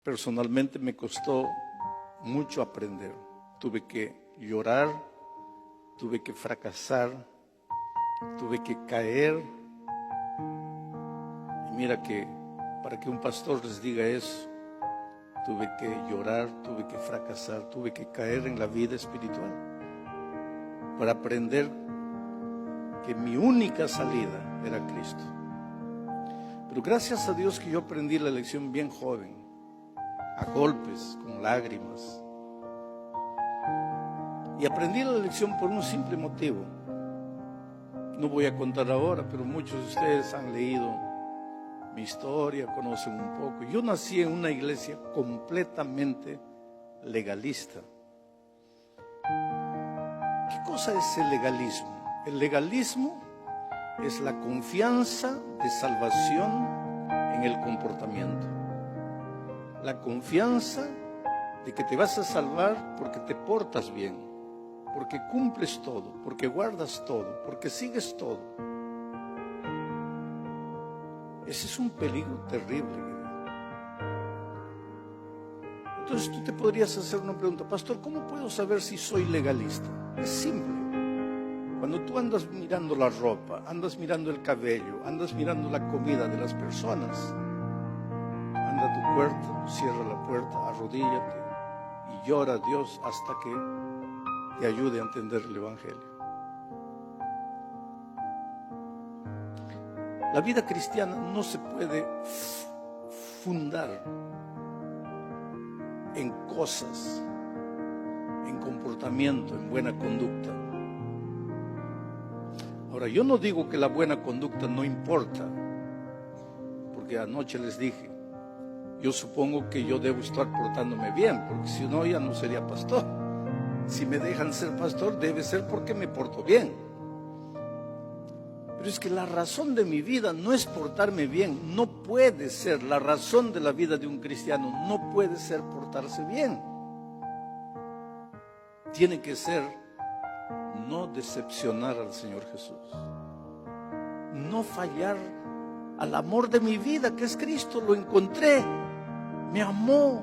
personalmente me costó mucho aprender. Tuve que llorar, tuve que fracasar, tuve que caer. Y mira que para que un pastor les diga eso, tuve que llorar, tuve que fracasar, tuve que caer en la vida espiritual para aprender que mi única salida era Cristo. Pero gracias a Dios que yo aprendí la lección bien joven, a golpes, con lágrimas. Y aprendí la lección por un simple motivo. No voy a contar ahora, pero muchos de ustedes han leído mi historia, conocen un poco. Yo nací en una iglesia completamente legalista. ¿Qué cosa es el legalismo? El legalismo es la confianza de salvación en el comportamiento. La confianza de que te vas a salvar porque te portas bien, porque cumples todo, porque guardas todo, porque sigues todo. Ese es un peligro terrible. Entonces tú te podrías hacer una pregunta: pastor, ¿cómo puedo saber si soy legalista? Es simple. Cuando tú andas mirando la ropa, andas mirando el cabello, andas mirando la comida de las personas, anda a tu cuarto, cierra la puerta, arrodíllate y llora a Dios hasta que te ayude a entender el Evangelio. La vida cristiana no se puede fundar en cosas, en comportamiento, en buena conducta. Ahora, yo no digo que la buena conducta no importa, porque anoche les dije, yo supongo que yo debo estar portándome bien, porque si no ya no sería pastor. Si me dejan ser pastor, debe ser porque me porto bien. Pero es que la razón de mi vida no es portarme bien, no puede ser. La razón de la vida de un cristiano no puede ser portarse bien. Tiene que ser no decepcionar al Señor Jesús, no fallar al amor de mi vida, que es Cristo. Lo encontré, me amó,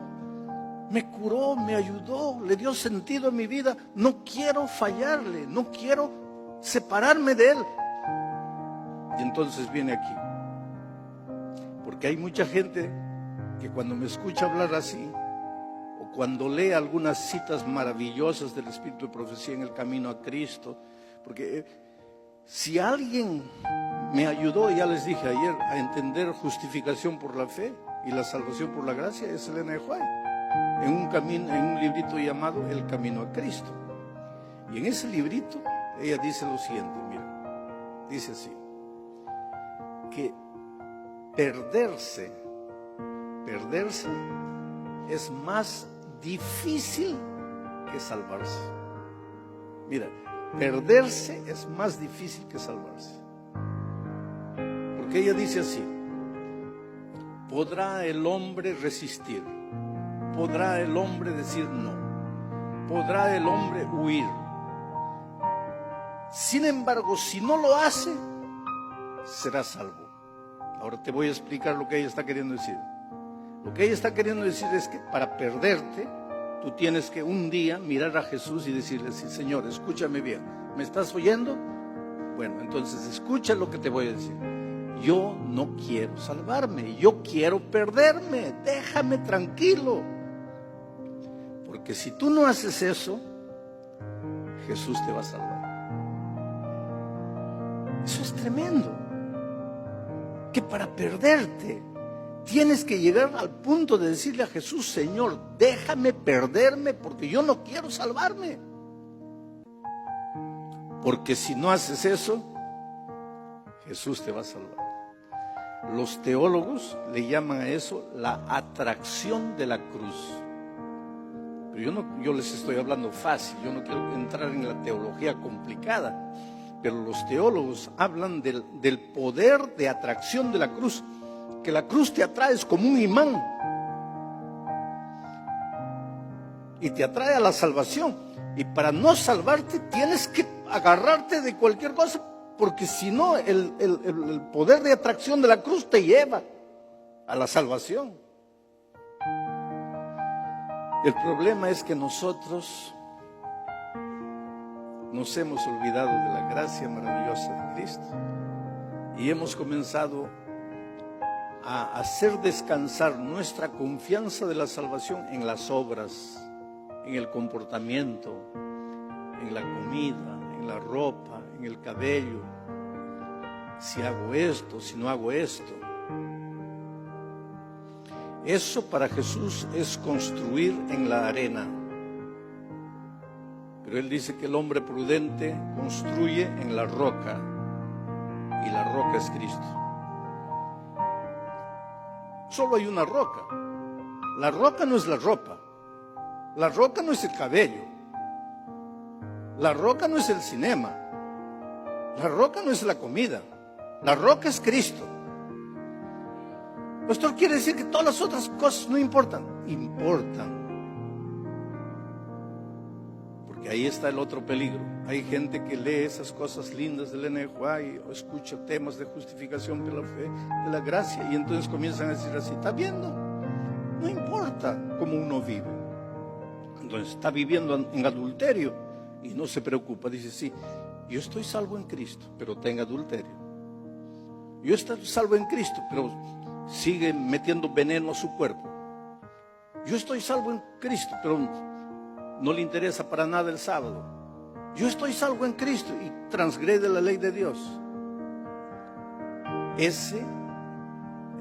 me curó, me ayudó, le dio sentido a mi vida. No quiero fallarle, no quiero separarme de Él. Y entonces viene aquí, porque hay mucha gente que cuando me escucha hablar así, o cuando lee algunas citas maravillosas del Espíritu de Profecía en el Camino a Cristo, porque si alguien me ayudó, ya les dije ayer, a entender justificación por la fe y la salvación por la gracia, es Elena de White, en un librito llamado El Camino a Cristo. Y en ese librito ella dice lo siguiente, mira, dice así, que perderse es más difícil que salvarse. Mira, perderse es más difícil que salvarse. Porque ella dice así: ¿podrá el hombre resistir? ¿Podrá el hombre decir no? ¿Podrá el hombre huir? Sin embargo, si no lo hace, será salvo. Ahora te voy a explicar lo que ella está queriendo decir. Lo que ella está queriendo decir es que para perderte, tú tienes que un día mirar a Jesús y decirle: sí, Señor, escúchame bien, ¿me estás oyendo? Bueno, entonces escucha lo que te voy a decir. Yo no quiero salvarme, yo quiero perderme, déjame tranquilo. Porque si tú no haces eso, Jesús te va a salvar. Eso es tremendo. Que para perderte tienes que llegar al punto de decirle a Jesús: Señor, déjame perderme porque yo no quiero salvarme. Porque si no haces eso, Jesús te va a salvar. Los teólogos le llaman a eso la atracción de la cruz. Pero yo les estoy hablando fácil, yo no quiero entrar en la teología complicada. Pero los teólogos hablan del poder de atracción de la cruz, que la cruz te atrae, es como un imán, y te atrae a la salvación. Y para no salvarte tienes que agarrarte de cualquier cosa, porque si no el poder de atracción de la cruz te lleva a la salvación. El problema es que nosotros nos hemos olvidado de la gracia maravillosa de Cristo y hemos comenzado a hacer descansar nuestra confianza de la salvación en las obras, en el comportamiento, en la comida, en la ropa, en el cabello. Si hago esto, si no hago esto. Eso para Jesús es construir en la arena. Pero Él dice que el hombre prudente construye en la roca, y la roca es Cristo. Solo hay una roca. La roca no es la ropa. La roca no es el cabello. La roca no es el cinema. La roca no es la comida. La roca es Cristo. Pastor, ¿quiere decir que todas las otras cosas no importan? Importan. Porque ahí está el otro peligro. Hay gente que lee esas cosas lindas del NJA y escucha temas de justificación por la fe, de la gracia, y entonces comienzan a decir así: ¿está viendo? No importa cómo uno vive. Entonces está viviendo en adulterio y no se preocupa. Dice: sí, yo estoy salvo en Cristo, pero está en adulterio. Yo estoy salvo en Cristo, pero sigue metiendo veneno a su cuerpo. Yo estoy salvo en Cristo, pero no le interesa para nada el sábado. Yo estoy salvo en Cristo y transgrede la ley de Dios. Ese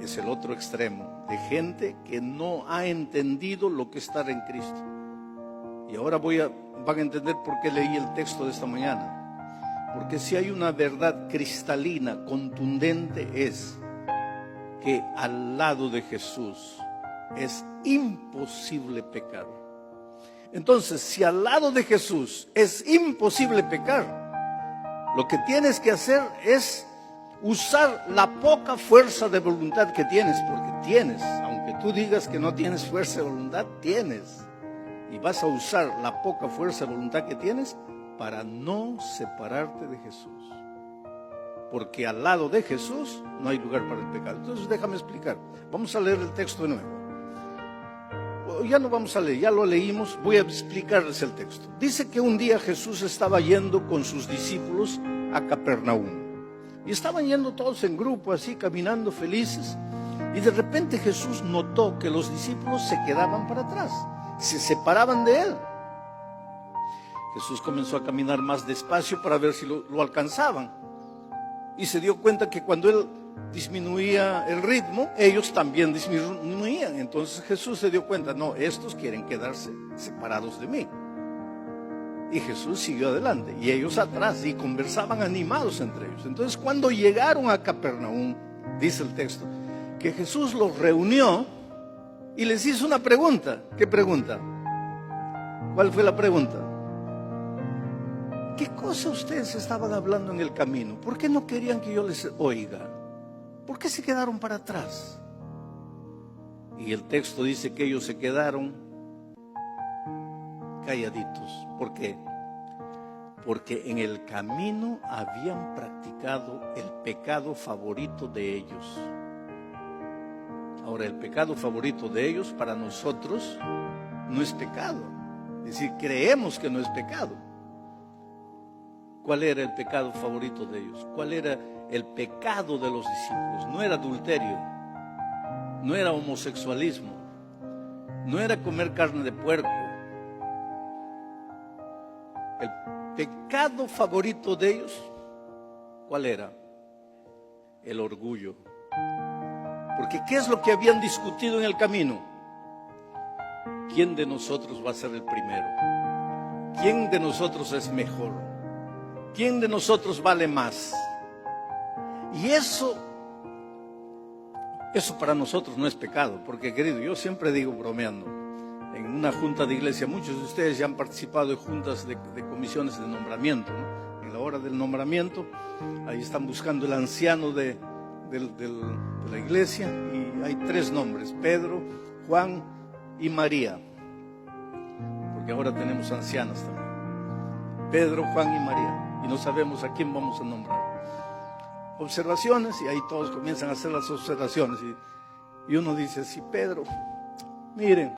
es el otro extremo de gente que no ha entendido lo que es estar en Cristo. Y ahora van a entender por qué leí el texto de esta mañana. Porque si hay una verdad cristalina, contundente, es que al lado de Jesús es imposible pecar. Entonces, si al lado de Jesús es imposible pecar, lo que tienes que hacer es usar la poca fuerza de voluntad que tienes, porque tienes, aunque tú digas que no tienes fuerza de voluntad, tienes. Y vas a usar la poca fuerza de voluntad que tienes para no separarte de Jesús. Porque al lado de Jesús no hay lugar para el pecado. Entonces déjame explicar. Vamos a leer el texto de nuevo. Ya no vamos a leer, ya lo leímos. Voy a explicarles el texto. Dice que un día Jesús estaba yendo con sus discípulos a Capernaum. Y estaban yendo todos en grupo, así, caminando felices. Y de repente Jesús notó que los discípulos se quedaban para atrás, se separaban de él. Jesús comenzó a caminar más despacio para ver si lo alcanzaban. Y se dio cuenta que cuando él disminuía el ritmo, ellos también disminuían. Entonces Jesús se dio cuenta: no, estos quieren quedarse separados de mí. Y Jesús siguió adelante y ellos atrás, y conversaban animados entre ellos. Entonces, cuando llegaron a Capernaum, dice el texto, que Jesús los reunió y les hizo una pregunta. ¿Qué pregunta? ¿Cuál fue la pregunta? ¿Qué cosa ustedes estaban hablando en el camino? ¿Por qué no querían que yo les oiga? ¿Por qué se quedaron para atrás? Y el texto dice que ellos se quedaron calladitos. ¿Por qué? Porque en el camino habían practicado el pecado favorito de ellos. Ahora, el pecado favorito de ellos para nosotros no es pecado. Es decir, creemos que no es pecado. ¿Cuál era el pecado favorito de ellos? ¿Cuál era el pecado de los discípulos? No era adulterio, no era homosexualismo, no era comer carne de puerco. El pecado favorito de ellos, ¿cuál era? El orgullo. Porque ¿qué es lo que habían discutido en el camino? ¿Quién de nosotros va a ser el primero? ¿Quién de nosotros es mejor? ¿Quién de nosotros vale más? Y eso para nosotros no es pecado, porque, querido, yo siempre digo, bromeando, en una junta de iglesia, muchos de ustedes ya han participado en juntas de comisiones de nombramiento, ¿no? En la hora del nombramiento, ahí están buscando el anciano de la iglesia, y hay 3 nombres: Pedro, Juan y María, porque ahora tenemos ancianas también. Pedro, Juan y María. Y no sabemos a quién vamos a nombrar. Observaciones, y ahí todos comienzan a hacer las observaciones. Y uno dice: sí, Pedro, miren,